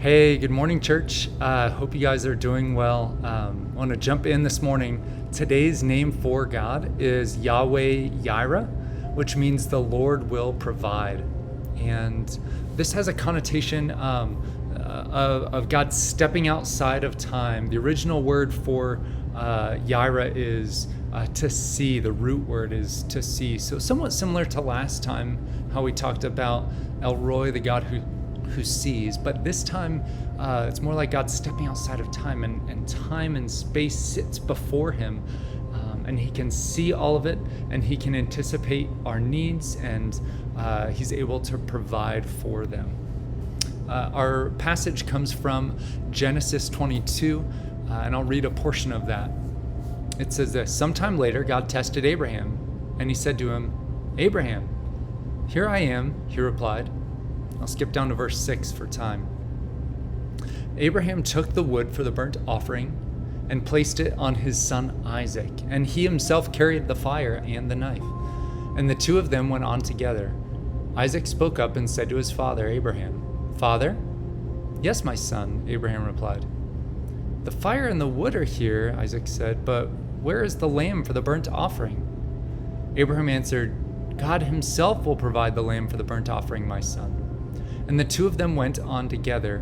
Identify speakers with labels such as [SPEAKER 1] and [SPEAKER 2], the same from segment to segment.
[SPEAKER 1] Hey, good morning, church. Hope you guys are doing well. I want to jump in this morning. Today's name for God is Yahweh Yireh, which means the Lord will provide. And this has a connotation of God stepping outside of time. The original word for Yireh is to see. The root word is to see. So somewhat similar to last time, how we talked about El Roy, the God who sees, but this time it's more like God stepping outside of time, and time and space sits before him, and he can see all of it, and he can anticipate our needs, and he's able to provide for them. Our passage comes from Genesis 22, and I'll read a portion of that. It says this: "Sometime later, God tested Abraham, and he said to him, 'Abraham.' 'Here I am,' he replied." I'll skip down to verse 6 for time. "Abraham took the wood for the burnt offering and placed it on his son Isaac, and he himself carried the fire and the knife. And the two of them went on together. Isaac spoke up and said to his father Abraham, 'Father?' 'Yes, my son,' Abraham replied. 'The fire and the wood are here,' Isaac said, 'but where is the lamb for the burnt offering?' Abraham answered, 'God himself will provide the lamb for the burnt offering, my son.' And the two of them went on together.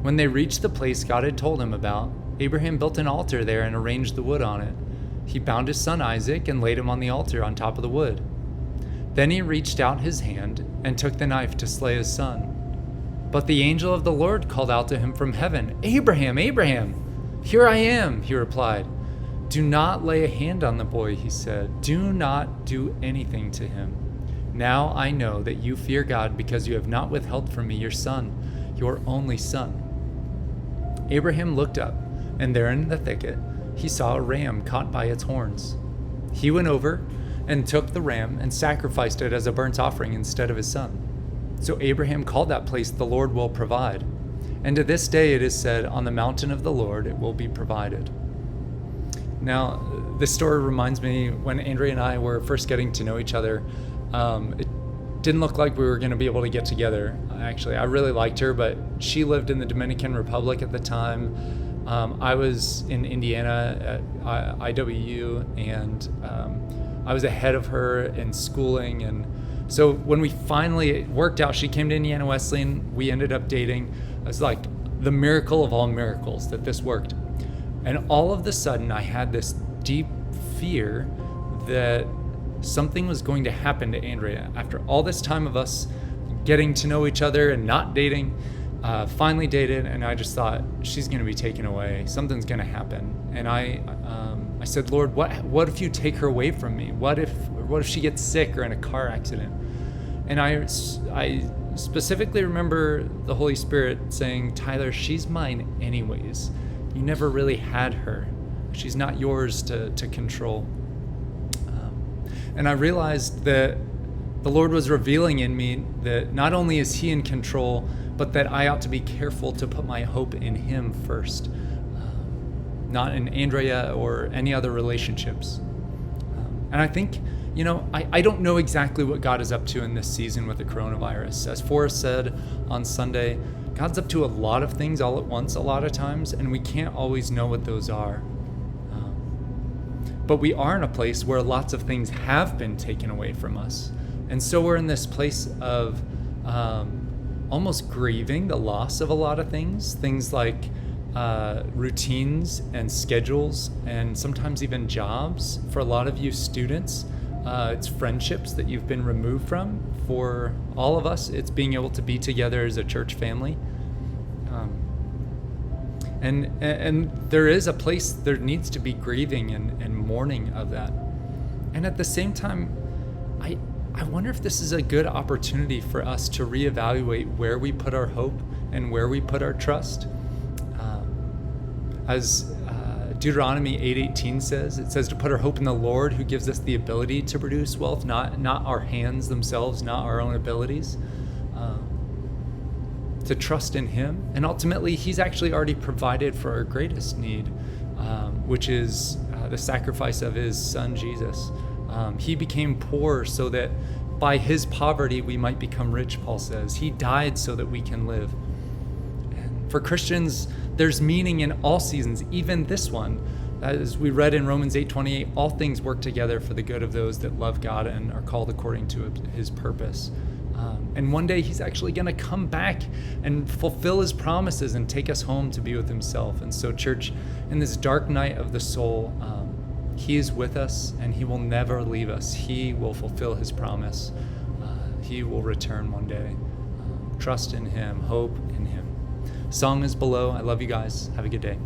[SPEAKER 1] When they reached the place God had told him about, Abraham built an altar there and arranged the wood on it. He bound his son Isaac and laid him on the altar on top of the wood. Then he reached out his hand and took the knife to slay his son. But the angel of the Lord called out to him from heaven, 'Abraham, Abraham!' 'Here I am,' he replied. 'Do not lay a hand on the boy,' he said. 'Do not do anything to him. Now I know that you fear God because you have not withheld from me your son, your only son.' Abraham looked up, and there in the thicket he saw a ram caught by its horns. He went over and took the ram and sacrificed it as a burnt offering instead of his son. So Abraham called that place, 'The Lord will provide.' And to this day it is said, 'On the mountain of the Lord it will be provided.'" Now, this story reminds me when Andrea and I were first getting to know each other. It didn't look like we were going to be able to get together. Actually, I really liked her, but she lived in the Dominican Republic at the time. I was in Indiana at IWU, and I was ahead of her in schooling. And so when we finally worked out, she came to Indiana Wesleyan, we ended up dating. It was like the miracle of all miracles that this worked. And all of a sudden, I had this deep fear that something was going to happen to Andrea. After all this time of us getting to know each other and not dating, finally dated, and I just thought, she's going to be taken away. Something's going to happen. And I said, "Lord, what if you take her away from me? What if she gets sick or in a car accident?" And I specifically remember the Holy Spirit saying, "Tyler, she's mine anyways. You never really had her. She's not yours to control." And I realized that the Lord was revealing in me that not only is he in control, but that I ought to be careful to put my hope in him first, not in Andrea or any other relationships. And I think, I don't know exactly what God is up to in this season with the coronavirus. As Forrest said on Sunday, God's up to a lot of things all at once a lot of times, and we can't always know what those are. But we are in a place where lots of things have been taken away from us. And so we're in this place of almost grieving the loss of a lot of things like routines and schedules, and sometimes even jobs. For a lot of you students, it's friendships that you've been removed from. For all of us, it's being able to be together as a church family. And there is a place, there needs to be grieving and mourning of that. And at the same time, I wonder if this is a good opportunity for us to reevaluate where we put our hope and where we put our trust. As Deuteronomy 8:18 says, it says to put our hope in the Lord, who gives us the ability to produce wealth, not our hands themselves, not our own abilities. To trust in him. And ultimately, he's actually already provided for our greatest need, which is the sacrifice of his son, Jesus. He became poor so that by his poverty we might become rich, Paul says. He died so that we can live. And For Christians, there's meaning in all seasons, even this one. As we read in Romans 8:28, all things work together for the good of those that love God and are called according to his purpose. And one day he's actually going to come back and fulfill his promises and take us home to be with himself. And so, church, in this dark night of the soul, he is with us and he will never leave us. He will fulfill his promise. He will return one day. Trust in him, hope in him. Song is below. I love you guys. Have a good day.